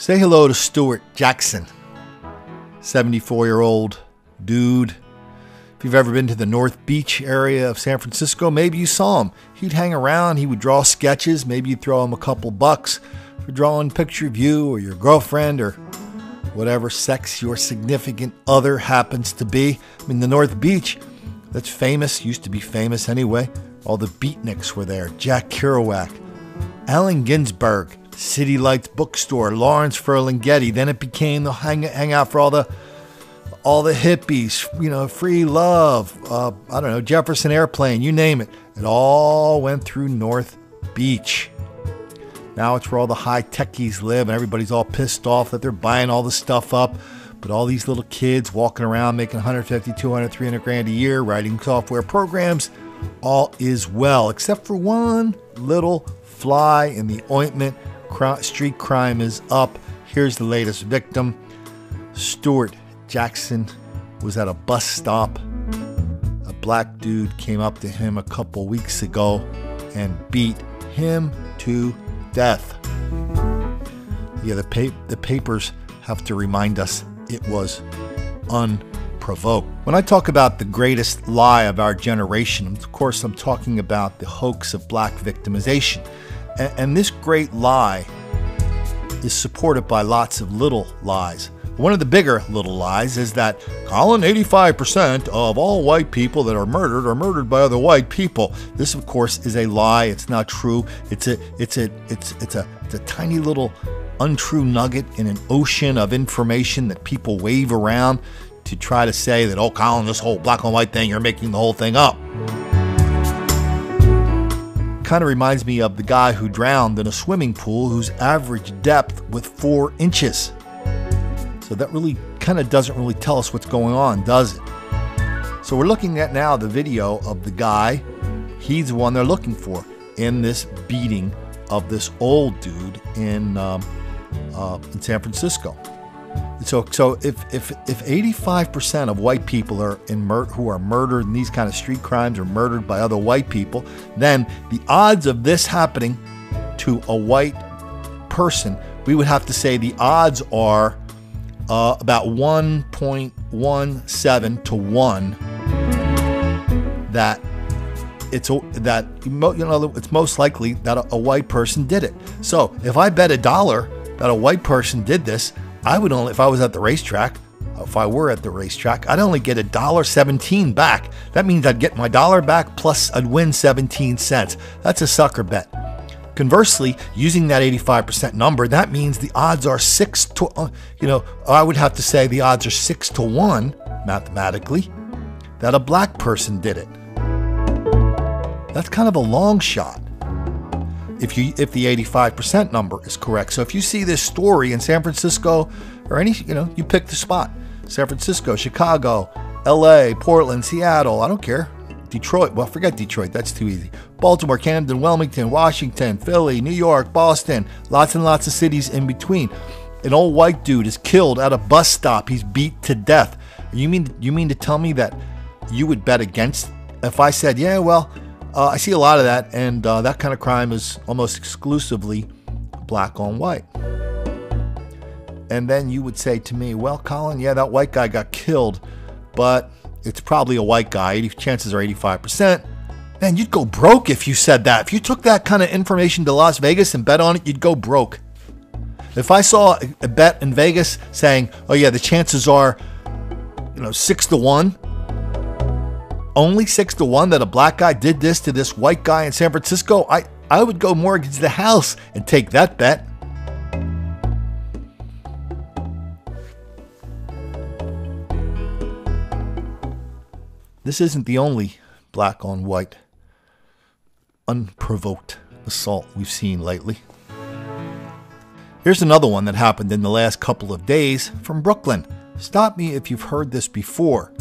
Say hello to Stuart Jackson, 74-year-old dude. If you've ever been to the North Beach area of San Francisco, maybe you saw him. He'd hang around, he would draw sketches, maybe you'd throw him a couple bucks for drawing a picture of you or your girlfriend or whatever sex your significant other happens to be. I mean, the North Beach, that's famous, used to be famous anyway. All the beatniks were there. Jack Kerouac, Allen Ginsberg, City Lights Bookstore, Lawrence Ferlinghetti. Then it became the hangout for all the hippies, you know, free love, I don't know, Jefferson Airplane, you name it. It all went through North Beach. Now it's where all the high techies live, and everybody's all pissed off that they're buying all the stuff up. But all these little kids walking around making 150, 200, 300 grand a year, writing software programs, all is well, except for one little fly in the ointment. Street crime is up. Here's the latest victim. Stuart Jackson was at a bus stop. A black dude came up to him a couple weeks ago and beat him to death. Yeah, the papers have to remind us it was unprovoked. When I talk about the greatest lie of our generation, of course I'm talking about the hoax of black victimization. And this great lie is supported by lots of little lies. One of the bigger little lies is that Colin, 85% of all white people that are murdered by other white people. This, of course, is a lie. It's not true. It's a tiny little untrue nugget in an ocean of information that people wave around to try to say that, oh, Colin, this whole black and white thing, you're making the whole thing up. Kind of reminds me of the guy who drowned in a swimming pool whose average depth was 4 inches. So that really kind of doesn't really tell us what's going on, does it? So we're looking at now the video of the guy. He's the one they're looking for in this beating of this old dude in San Francisco. So if 85% of white people are who are murdered in these kind of street crimes are murdered by other white people, then the odds of this happening to a white person, we would have to say the odds are about 1.17 to 1 that it's most likely that a white person did it. So if I bet $1 that a white person did this, I would only, if I was at the racetrack, if I were at the racetrack, I'd only get $1.17 back. That means I'd get my $1 back plus I'd win 17 cents. That's a sucker bet. Conversely, using that 85% number, that means the odds are 6 to, I would have to say the odds are 6 to 1, mathematically, that a black person did it. That's kind of a long shot if the 85% number is correct. So if you see this story in San Francisco or any, you pick the spot. San Francisco, Chicago, LA, Portland, Seattle, I don't care. Detroit, well, forget Detroit, that's too easy. Baltimore, Camden, Wilmington, Washington, Philly, New York, Boston, lots and lots of cities in between. An old white dude is killed at a bus stop. He's beat to death. You mean to tell me that you would bet against if I said, yeah, well, I see a lot of that, and that kind of crime is almost exclusively black on white. And then you would say to me, well, Colin, yeah, that white guy got killed, but it's probably a white guy. Chances are 85%. Man, you'd go broke if you said that. If you took that kind of information to Las Vegas and bet on it, you'd go broke. If I saw a bet in Vegas saying, oh yeah, the chances are, 6 to 1, only 6 to 1 that a black guy did this to this white guy in San Francisco, I would go mortgage the house and take that bet. This isn't the only black on white unprovoked assault we've seen lately. Here's another one that happened in the last couple of days from Brooklyn. Stop me if you've heard this before.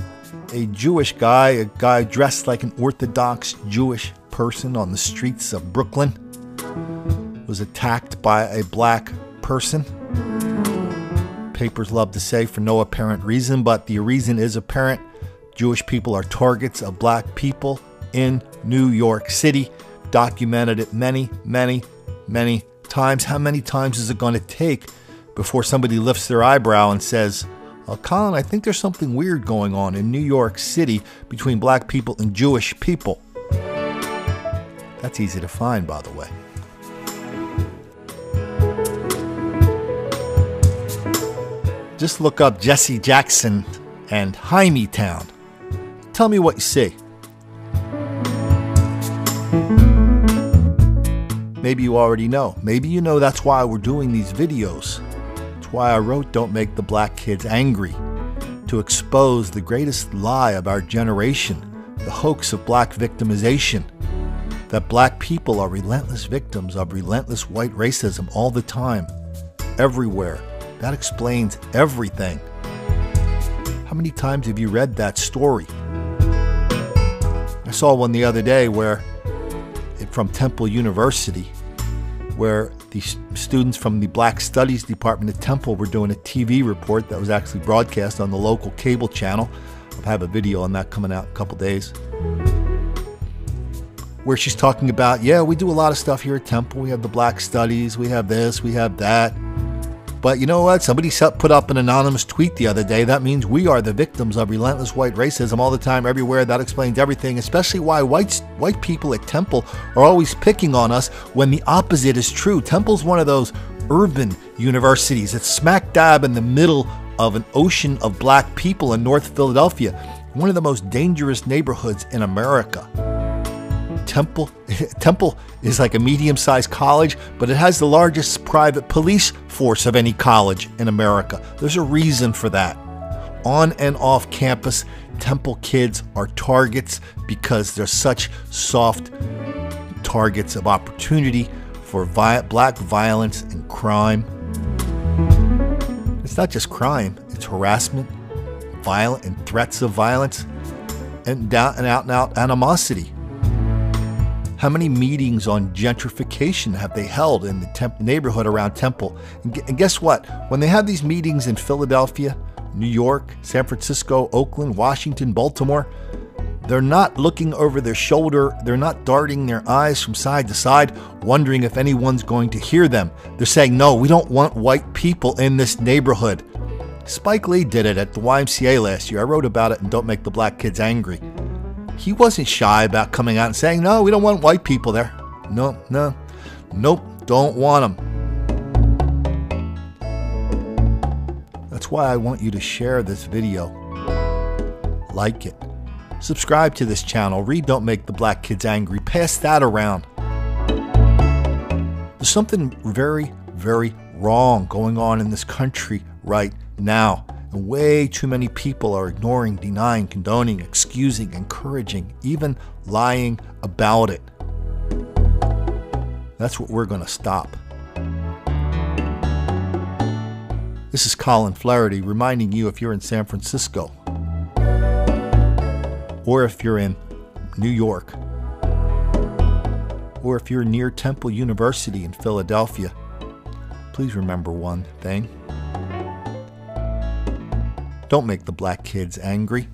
A Jewish guy, a guy dressed like an Orthodox Jewish person on the streets of Brooklyn, was attacked by a black person. Papers love to say for no apparent reason, but the reason is apparent. Jewish people are targets of black people in New York City. Documented it many, many, many times. How many times is it going to take before somebody lifts their eyebrow and says, Colin, I think there's something weird going on in New York City between black people and Jewish people. That's easy to find, by the way. Just look up Jesse Jackson and Hymietown. Tell me what you see. Maybe you already know. Maybe you know that's why we're doing these videos. That's why I wrote Don't Make the Black Kids Angry, to expose the greatest lie of our generation, the hoax of black victimization, that black people are relentless victims of relentless white racism all the time, everywhere. That explains everything. How many times have you read that story? I saw one the other day from Temple University, where the students from the Black Studies Department at Temple were doing a TV report that was actually broadcast on the local cable channel. I'll have a video on that coming out in a couple days, where she's talking about, yeah, we do a lot of stuff here at Temple. We have the Black Studies, we have this, we have that. But you know what? Somebody put up an anonymous tweet the other day. That means we are the victims of relentless white racism all the time, everywhere. That explains everything, especially why white people at Temple are always picking on us when the opposite is true. Temple's one of those urban universities. It's smack dab in the middle of an ocean of black people in North Philadelphia, one of the most dangerous neighborhoods in America. Temple is like a medium-sized college, but it has the largest private police force of any college in America. There's a reason for that. On and off campus, Temple kids are targets because they're such soft targets of opportunity for black violence and crime. It's not just crime, it's harassment, violent and threats of violence, and out animosity. How many meetings on gentrification have they held in the neighborhood around Temple? And guess what? When they have these meetings in Philadelphia, New York, San Francisco, Oakland, Washington, Baltimore, they're not looking over their shoulder. They're not darting their eyes from side to side, wondering if anyone's going to hear them. They're saying, no, we don't want white people in this neighborhood. Spike Lee did it at the YMCA last year. I wrote about it in Don't Make the Black Kids Angry. He wasn't shy about coming out and saying, no, we don't want white people there. Nope, don't want them. That's why I want you to share this video. Like it. Subscribe to this channel. Read Don't Make the Black Kids Angry. Pass that around. There's something very, very wrong going on in this country right now. And way too many people are ignoring, denying, condoning, excusing, encouraging, even lying about it. That's what we're going to stop. This is Colin Flaherty reminding you, if you're in San Francisco, or if you're in New York, or if you're near Temple University in Philadelphia, please remember one thing. Don't make the black kids angry.